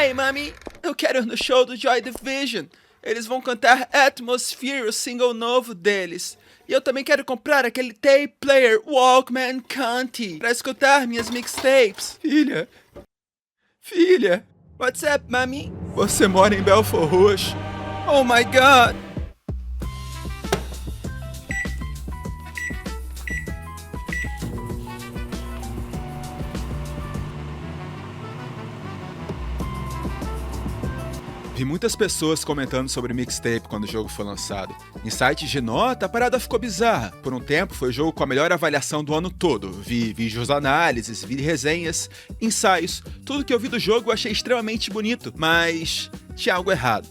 Hey, mami, eu quero ir no show do Joy Division. Eles vão cantar Atmosphere, o single novo deles. E eu também quero comprar aquele tape player Walkman Conti pra escutar minhas mixtapes. Filha, what's up, mami? Você mora em Belfort Roxo? Oh my god! Vi muitas pessoas comentando sobre mixtape quando o jogo foi lançado. Em sites de nota, a parada ficou bizarra. Por um tempo, foi o jogo com a melhor avaliação do ano todo. Vi vídeos análises, vi resenhas, ensaios. Tudo que eu vi do jogo eu achei extremamente bonito, mas tinha algo errado.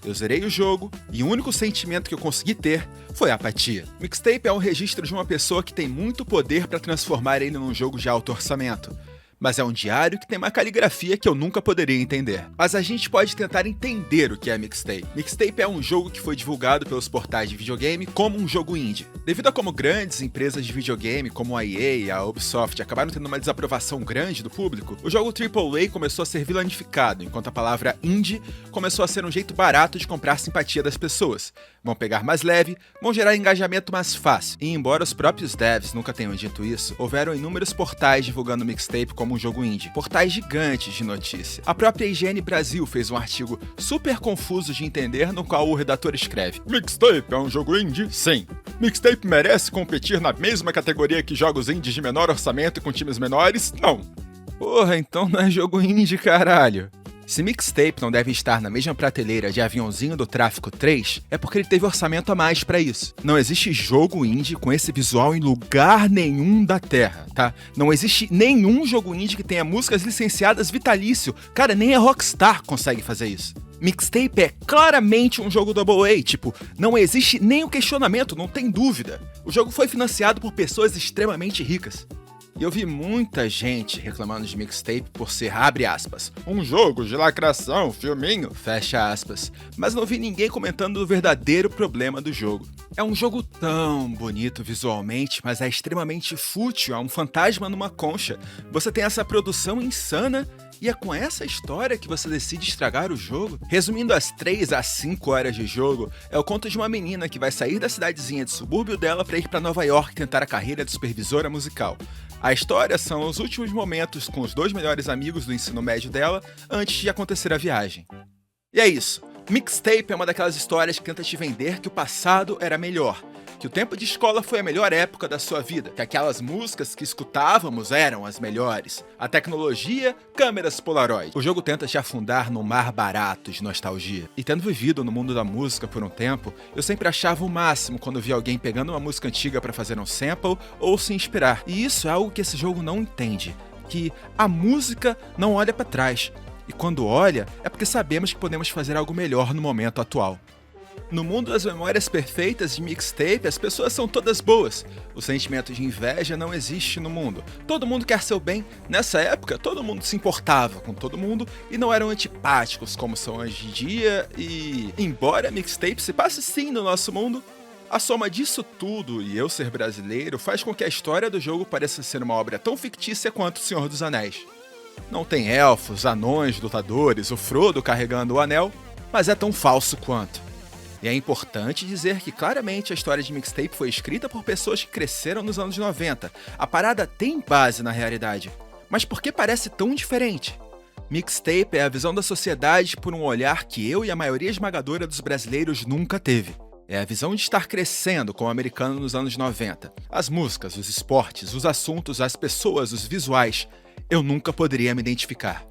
Eu zerei o jogo e o único sentimento que eu consegui ter foi apatia. Mixtape é um registro de uma pessoa que tem muito poder para transformar ele num jogo de alto orçamento. Mas é um diário que tem uma caligrafia que eu nunca poderia entender. Mas a gente pode tentar entender o que é mixtape. Mixtape é um jogo que foi divulgado pelos portais de videogame como um jogo indie. Devido a como grandes empresas de videogame, como a EA e a Ubisoft, acabaram tendo uma desaprovação grande do público, o jogo AAA começou a ser vilanificado, enquanto a palavra indie começou a ser um jeito barato de comprar simpatia das pessoas. Vão pegar mais leve, vão gerar engajamento mais fácil. E embora os próprios devs nunca tenham dito isso, houveram inúmeros portais divulgando mixtape como um jogo indie. Portais gigantes de notícia. A própria IGN Brasil fez um artigo super confuso de entender, no qual o redator escreve: Mixtape é um jogo indie? Sim. Mixtape merece competir na mesma categoria que jogos indies de menor orçamento e com times menores? Não. Porra, então não é jogo indie, caralho. Se Mixtape não deve estar na mesma prateleira de Aviãozinho do Tráfico 3, é porque ele teve orçamento a mais pra isso. Não existe jogo indie com esse visual em lugar nenhum da Terra, tá? Não existe nenhum jogo indie que tenha músicas licenciadas vitalício. Cara, nem a Rockstar consegue fazer isso. Mixtape é claramente um jogo AA, tipo, não existe nem o questionamento, não tem dúvida. O jogo foi financiado por pessoas extremamente ricas. E eu vi muita gente reclamando de mixtape por ser, abre aspas, um jogo de lacração, filminho, fecha aspas. Mas não vi ninguém comentando o verdadeiro problema do jogo. É um jogo tão bonito visualmente, mas é extremamente fútil, é um fantasma numa concha. Você tem essa produção insana e é com essa história que você decide estragar o jogo? Resumindo as 3 a 5 horas de jogo, é o conto de uma menina que vai sair da cidadezinha de subúrbio dela para ir para Nova York tentar a carreira de supervisora musical. A história são os últimos momentos com os 2 melhores amigos do ensino médio dela antes de acontecer a viagem. E é isso. Mixtape é uma daquelas histórias que tenta te vender que o passado era melhor, que o tempo de escola foi a melhor época da sua vida, que aquelas músicas que escutávamos eram as melhores, a tecnologia, câmeras Polaroid. O jogo tenta te afundar num mar barato de nostalgia. E tendo vivido no mundo da música por um tempo, eu sempre achava o máximo quando via alguém pegando uma música antiga para fazer um sample ou se inspirar. E isso é algo que esse jogo não entende, que a música não olha para trás. E quando olha, é porque sabemos que podemos fazer algo melhor no momento atual. No mundo das memórias perfeitas de mixtape, as pessoas são todas boas. O sentimento de inveja não existe no mundo. Todo mundo quer seu bem. Nessa época, todo mundo se importava com todo mundo e não eram antipáticos como são hoje em dia. E, embora mixtape se passe sim no nosso mundo, a soma disso tudo e eu ser brasileiro faz com que a história do jogo pareça ser uma obra tão fictícia quanto O Senhor dos Anéis. Não tem elfos, anões, lutadores, o Frodo carregando o anel, mas é tão falso quanto. E é importante dizer que claramente a história de mixtape foi escrita por pessoas que cresceram nos anos 90. A parada tem base na realidade. Mas por que parece tão diferente? Mixtape é a visão da sociedade por um olhar que eu e a maioria esmagadora dos brasileiros nunca teve. É a visão de estar crescendo como americano nos anos 90. As músicas, os esportes, os assuntos, as pessoas, os visuais. Eu nunca poderia me identificar.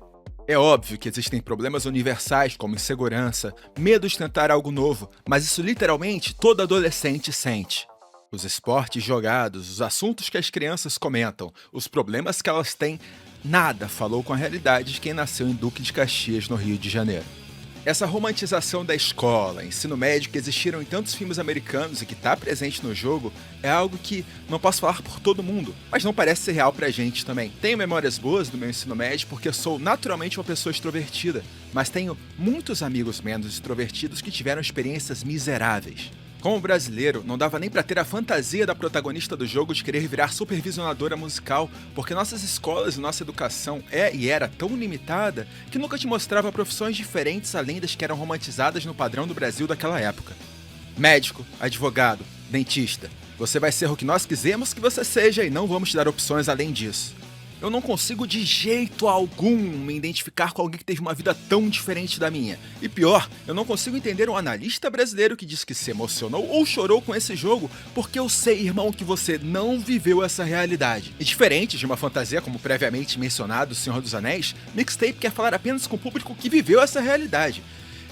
É óbvio que existem problemas universais como insegurança, medo de tentar algo novo, mas isso literalmente todo adolescente sente. Os esportes jogados, os assuntos que as crianças comentam, os problemas que elas têm, nada falou com a realidade de quem nasceu em Duque de Caxias, no Rio de Janeiro. Essa romantização da escola, ensino médio que existiram em tantos filmes americanos e que está presente no jogo é algo que não posso falar por todo mundo, mas não parece ser real pra gente também. Tenho memórias boas do meu ensino médio porque sou naturalmente uma pessoa extrovertida, mas tenho muitos amigos menos extrovertidos que tiveram experiências miseráveis. Como brasileiro, não dava nem pra ter a fantasia da protagonista do jogo de querer virar supervisionadora musical, porque nossas escolas e nossa educação é e era tão limitada que nunca te mostrava profissões diferentes além das que eram romantizadas no padrão do Brasil daquela época. Médico, advogado, dentista. Você vai ser o que nós quisemos que você seja e não vamos te dar opções além disso. Eu não consigo de jeito algum me identificar com alguém que teve uma vida tão diferente da minha. E pior, eu não consigo entender um analista brasileiro que diz que se emocionou ou chorou com esse jogo, porque eu sei, irmão, que você não viveu essa realidade. E diferente de uma fantasia como previamente mencionado, O Senhor dos Anéis, Mixtape quer falar apenas com o público que viveu essa realidade.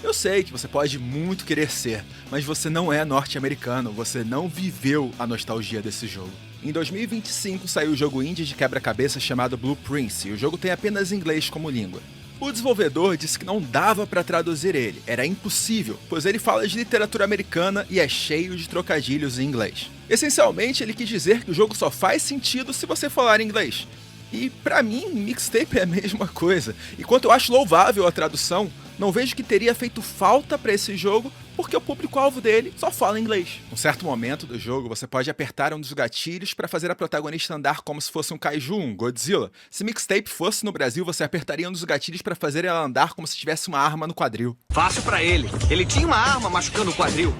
Eu sei que você pode muito querer ser, mas você não é norte-americano, você não viveu a nostalgia desse jogo. Em 2025 saiu o jogo indie de quebra-cabeça chamado Blue Prince, e o jogo tem apenas inglês como língua. O desenvolvedor disse que não dava para traduzir ele, era impossível, pois ele fala de literatura americana e é cheio de trocadilhos em inglês. Essencialmente, ele quis dizer que o jogo só faz sentido se você falar inglês. E pra mim, Mixtape é a mesma coisa. Enquanto eu acho louvável a tradução, não vejo que teria feito falta pra esse jogo, porque o público-alvo dele só fala inglês. Em um certo momento do jogo, você pode apertar um dos gatilhos para fazer a protagonista andar como se fosse um kaiju, um Godzilla. Se Mixtape fosse no Brasil, você apertaria um dos gatilhos para fazer ela andar como se tivesse uma arma no quadril. Fácil pra ele. Ele tinha uma arma machucando o quadril.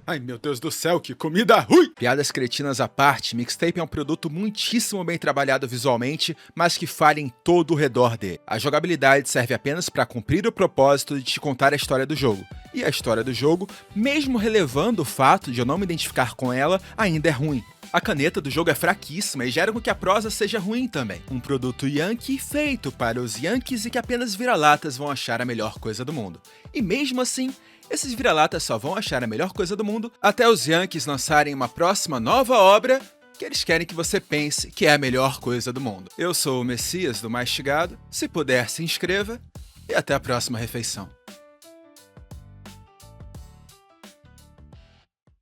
Ai meu Deus do céu, que comida ruim! Piadas cretinas à parte, Mixtape é um produto muitíssimo bem trabalhado visualmente, mas que falha em todo o redor dele. A jogabilidade serve apenas para cumprir o propósito de te contar a história do jogo. E a história do jogo, mesmo relevando o fato de eu não me identificar com ela, ainda é ruim. A caneta do jogo é fraquíssima e gera com que a prosa seja ruim também. Um produto yankee feito para os yankees e que apenas vira-latas vão achar a melhor coisa do mundo. E mesmo assim, esses vira-latas só vão achar a melhor coisa do mundo até os yankees lançarem uma próxima nova obra que eles querem que você pense que é a melhor coisa do mundo. Eu sou o Messias do Mastigado, se puder se inscreva e até a próxima refeição.